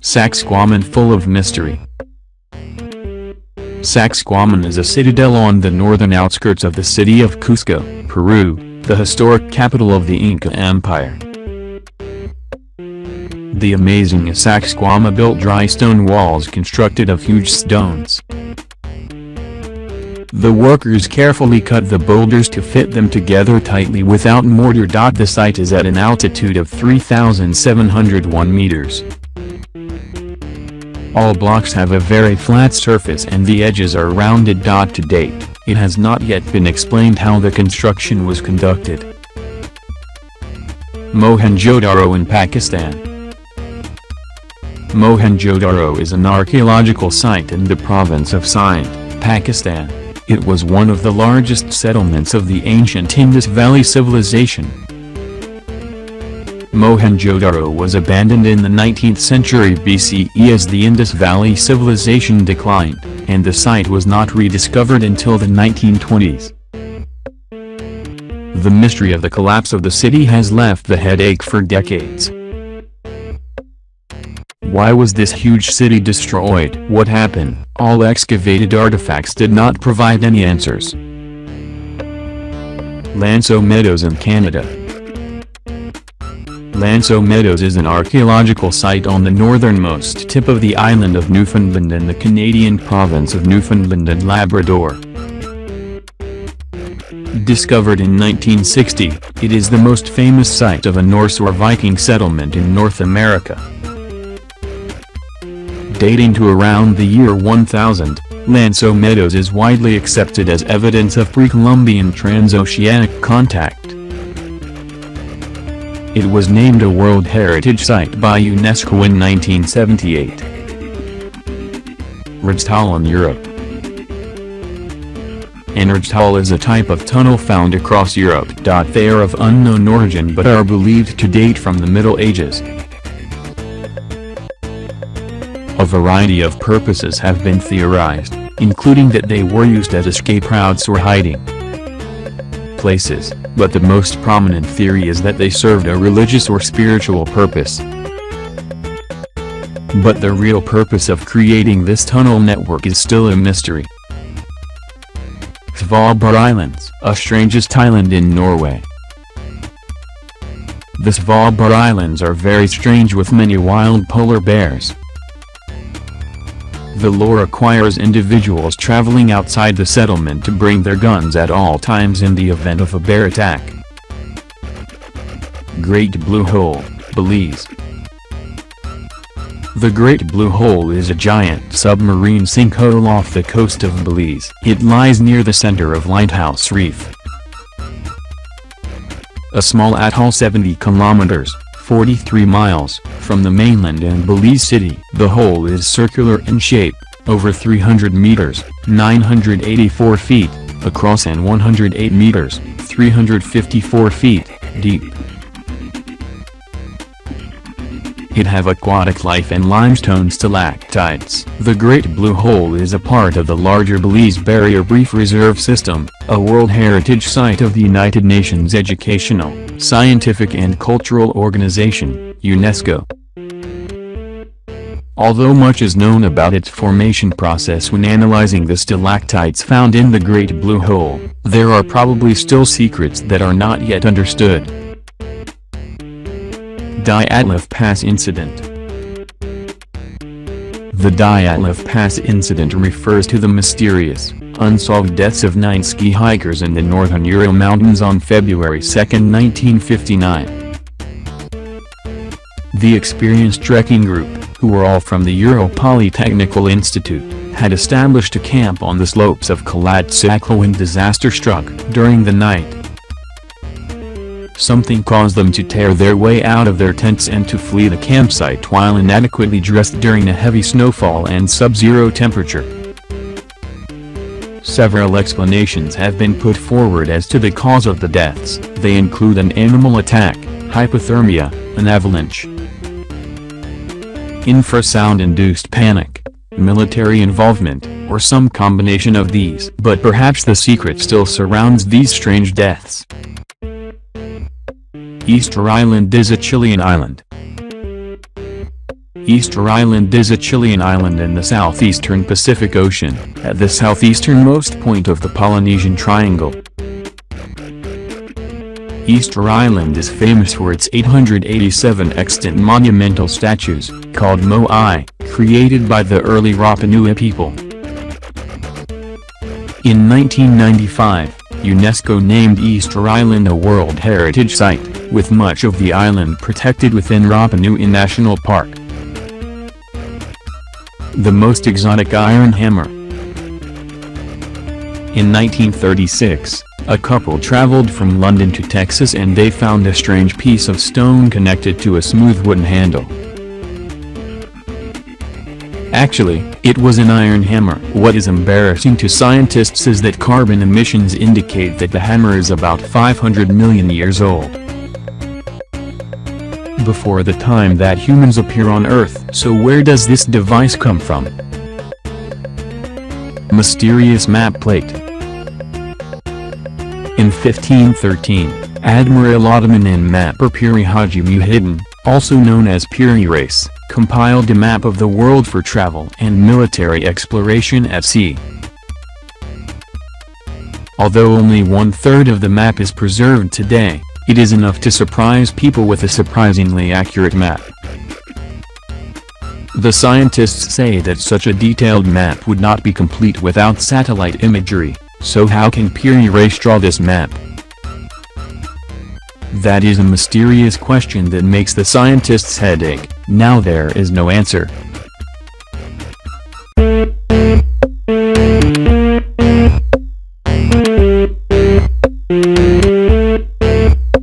Saksaq Waman, full of mystery. Saksaq Waman is a citadel on the northern outskirts of the city of Cusco, Peru, the historic capital of the Inca Empire. The amazing Saksaq Wama built dry stone walls constructed of huge stones. The workers carefully cut the boulders to fit them together tightly without mortar. The site is at an altitude of 3,701 meters. All blocks have a very flat surface and the edges are rounded. To date, it has not yet been explained how the construction was conducted. Mohenjo-daro in Pakistan. Mohenjo-daro is an archaeological site in the province of Sindh, Pakistan. It was one of the largest settlements of the ancient Indus Valley Civilization. Mohenjo-daro was abandoned in the 19th century BCE as the Indus Valley Civilization declined, and the site was not rediscovered until the 1920s. The mystery of the collapse of the city has left the headache for decades. Why was this huge city destroyed? What happened? All excavated artifacts did not provide any answers. Lanceau Meadows in Canada. Lanceau Meadows is an archaeological site on the northernmost tip of the island of Newfoundland in the Canadian province of Newfoundland and Labrador. Discovered in 1960, it is the most famous site of a Norse or Viking settlement in North America. Dating to around the year 1000, Lanceau Meadows is widely accepted as evidence of pre-Columbian transoceanic contact. It was named a World Heritage Site by UNESCO in 1978. Rediscovered in Europe. An rediscovered is a type of tunnel found across Europe. They are of unknown origin but are believed to date from the Middle Ages. A variety of purposes have been theorized, including that they were used as escape routes or hiding places, but the most prominent theory is that they served a religious or spiritual purpose. But the real purpose of creating this tunnel network is still a mystery. Svalbard Islands, a strangest island in Norway. The Svalbard Islands are very strange with many wild polar bears. The lore requires individuals traveling outside the settlement to bring their guns at all times in the event of a bear attack. Great Blue Hole, Belize. The Great Blue Hole is a giant submarine sinkhole off the coast of Belize. It lies near the center of Lighthouse Reef, a small atoll 70 kilometers, 43 miles, from the mainland in Belize City. The hole is circular in shape, over 300 meters, 984 feet, across and 108 meters, 354 feet, deep. It have aquatic life and limestone stalactites. The Great Blue Hole is a part of the larger Belize Barrier Reef Reserve System, a World Heritage Site of the United Nations Educational, Scientific and Cultural Organization, UNESCO. Although much is known about its formation process when analyzing the stalactites found in the Great Blue Hole, there are probably still secrets that are not yet understood. Dyatlov Pass Incident. The Dyatlov Pass incident refers to the mysterious, unsolved deaths of 9 ski hikers in the northern Ural Mountains on February 2, 1959. The experienced trekking group, who were all from the Ural Polytechnical Institute, had established a camp on the slopes of Saksaq when disaster struck. During the night, something caused them to tear their way out of their tents and to flee the campsite while inadequately dressed during a heavy snowfall and sub-zero temperature. Several explanations have been put forward as to the cause of the deaths. They include an animal attack, hypothermia, an avalanche, infrasound-induced panic, military involvement, or some combination of these. But perhaps the secret still surrounds these strange deaths. Easter Island is a Chilean island. Easter Island is a Chilean island in the southeastern Pacific Ocean, at the southeasternmost point of the Polynesian Triangle. Easter Island is famous for its 887 extant monumental statues, called moai, created by the early Rapa Nui people. In 1995, UNESCO named Easter Island a World Heritage Site, with much of the island protected within Rapa Nui National Park. The most exotic iron hammer. In 1936, a couple traveled from London to Texas and they found a strange piece of stone connected to a smooth wooden handle. Actually, it was an iron hammer. What is embarrassing to scientists is that carbon emissions indicate that the hammer is about 500 million years old, before the time that humans appear on Earth. So where does this device come from? Mysterious map plate. In 1513, Admiral Ottoman and mapper Piri Haji Muhyiddin, also known as Piri Reis, compiled a map of the world for travel and military exploration at sea. Although only 1/3 of the map is preserved today, it is enough to surprise people with a surprisingly accurate map. The scientists say that such a detailed map would not be complete without satellite imagery, so how can Piri Reis draw this map? That is a mysterious question that makes the scientists' headache. Now there is no answer.